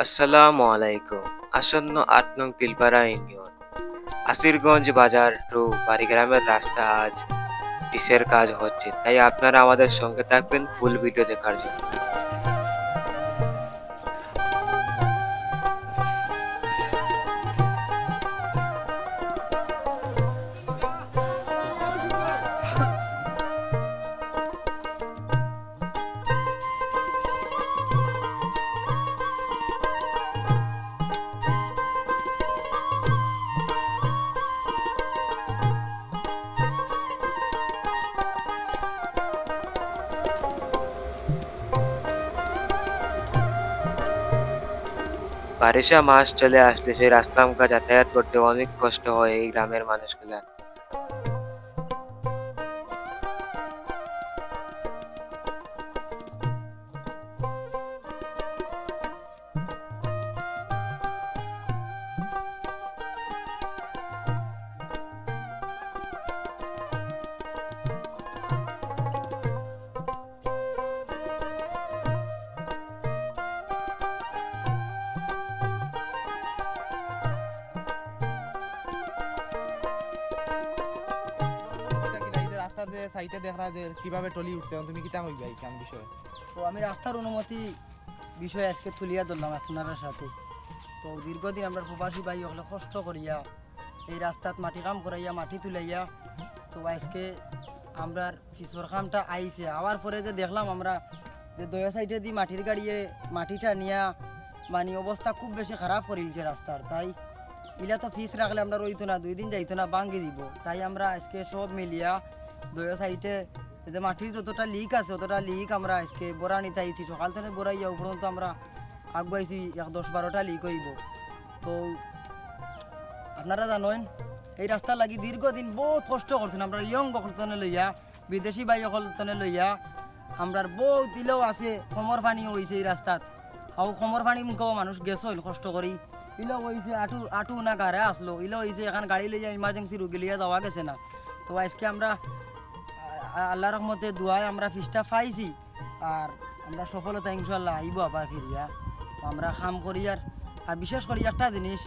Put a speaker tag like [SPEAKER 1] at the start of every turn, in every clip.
[SPEAKER 1] আসসালামু আলাইকুম। আসন্ন ৮ নং তিলপাড়া ইউনিয়ন আসিরগঞ্জ বাজার টু বাড়িগ্রামের রাস্তা আজ পিচের কাজ হচ্ছে, তাই আপনারা আমাদের সঙ্গে থাকবেন ফুল ভিডিও দেখার জন্য। বারিশা মাস চলে আসলে সেই রাস্তামকা যাতায়াত করতে অনেক কষ্ট হয় এই গ্রামের মানুষগুলার।
[SPEAKER 2] সাইটে দেখা যে কিভাবে টলি উঠছে, তুমি কিতা কইবা এই কাম বিষয়ে?
[SPEAKER 3] তো আমি রাস্তার অনুমতি বিষয়ে আজকে তুলিয়া ধরলাম আপনার সাথে। তো দীর্ঘদিন আমরা প্রবাসী ভাই হলে কষ্ট করিয়া এই রাস্তাত মাটি কাম করাইয়া মাটি তুলাইয়া, তো আজকে আমরা পিছর কামটা আইছে আওয়ার পরে যে দেখলাম আমরা যে দয়া সাইডে দিয়ে মাটির গাড়িয়ে মাটিটা নিয়া মানে অবস্থা খুব বেশি খারাপ করিলছে রাস্তার। তাই ইলা তো ফিস রাখলে আমরা রইতো না, 2 দিন যাইতো না, ভাঙ্গি দিব। তাই আমরা আজকে সব মিলিয়া দয়া সাইডে যে মাটির যতটা লিক আছে অতটা লিক আমরা আজকে বড়া নিতে আইছি। সকাল থেকে বড়াইয়া উপরন্ত আমরা আগুয়াইছি 10-12টা লিক হইব। তো আপনারা জানেন এই রাস্তা লাগি দীর্ঘদিন বহুত কষ্ট করছেন আমরা ইয়ং বকলতনে লইয়া, বিদেশি বাই অকলতনে লইয়া আমরা বহুত ইলেও আছে। খমর পানি হয়েছে এই রাস্তাত, আও খমর পানি মুখাও মানুষ গেছে কষ্ট করি। ইলেও হয়েছে আটু না গাড়ে আসলো, ইলেও হয়েছে এখন গাড়ি লইয়া ইমার্জেন্সি রুগী লইয়া যাওয়া গেছে না। তো আজকে আমরা আল্লাহ রহমতে দুয়ায় আমরা ফিসটা পাইছি, আর আমরা সফলতা ইনশাল্লাহ আইব আবার ফিরিয়া। তো আমরা কাম করি। আর বিশেষ করে একটা জিনিস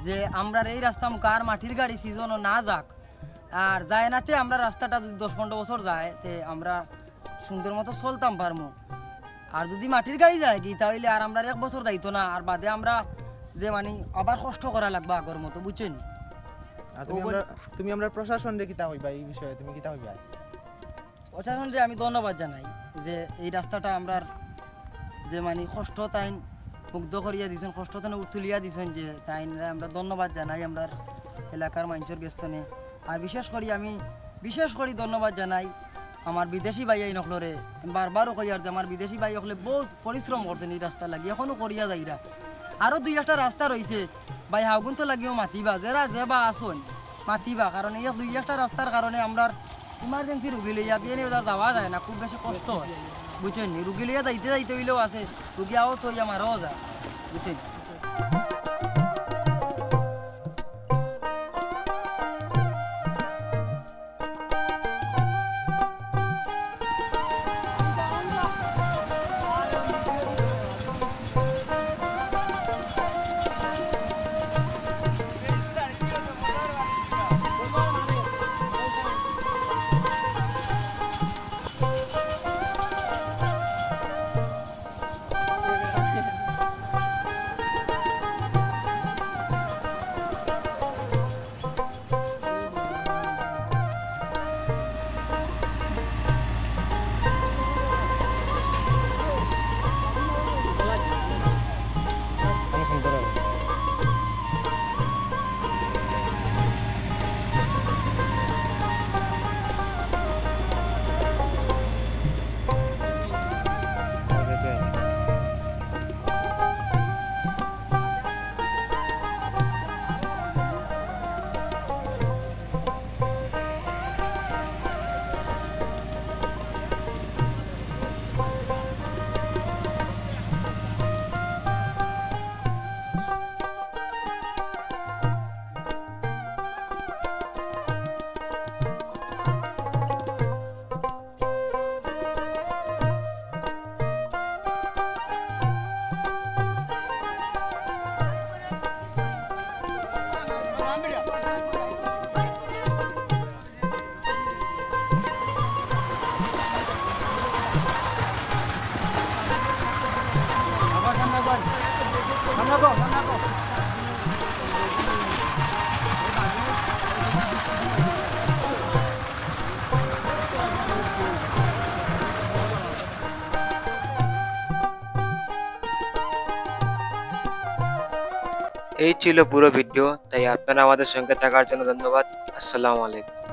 [SPEAKER 3] যে আমরা এই রাস্তা মুখা আর মাটির গাড়ি সিজনও না যাক, আর যায় নাতে আমরা রাস্তাটা যদি 10-15 বছর যায় তে আমরা সুন্দর মতো চলতাম পারমু। আর যদি মাটির গাড়ি যায় কি তাহলে আর আমরা 1 বছর যাইতো না, আর বাদে আমরা যে মানে আবার কষ্ট করা লাগবে আগের মতো, বুঝছেন?
[SPEAKER 2] তুমি আমরা প্রশাসন রে কিতা হইবা এই বিষয়ে, তুমি কিতা হইবা?
[SPEAKER 3] প্রশাসনকে আমি ধন্যবাদ জানাই যে এই রাস্তাটা আমরা যে মানে কষ্ট তাই মুগ্ধ করিয়া দিয়েছেন, কষ্ট তাই তুলিয়া দিয়েছেন, যে তাই আমরা ধন্যবাদ জানাই আমরা এলাকার মানুষের গেস্তনে। আর বিশেষ করি ধন্যবাদ জানাই আমার বিদেশি ভাই এই নকলরে। বারবারও কই আর যে আমার বিদেশি ভাই হলে বহুত পরিশ্রম করছেন এই রাস্তা লাগি, এখনও করিয়া যাইরা। আরও 2-1টা রাস্তা রয়েছে ভাই, হাগুন তো লাগিও মাতিবা, যেরা যে বা আসুন মাতিবা, কারণ এই 2-1টা রাস্তার কারণে আমরা ইমার্জেন্সি রুগী লইয়া বিয়ে নিয়ে যাওয়া যায় না, খুব বেশি কষ্ট হয়, বুঝছেন? রুগী লইয়া যাইতে হইলেও আছে, রুগী আও তো মারাও যায়, বুঝছেন?
[SPEAKER 1] এই ছিল পুরো ভিডিও, তাই আপনারা আমাদের সঙ্গে থাকার জন্য ধন্যবাদ। আসসালামু আলাইকুম।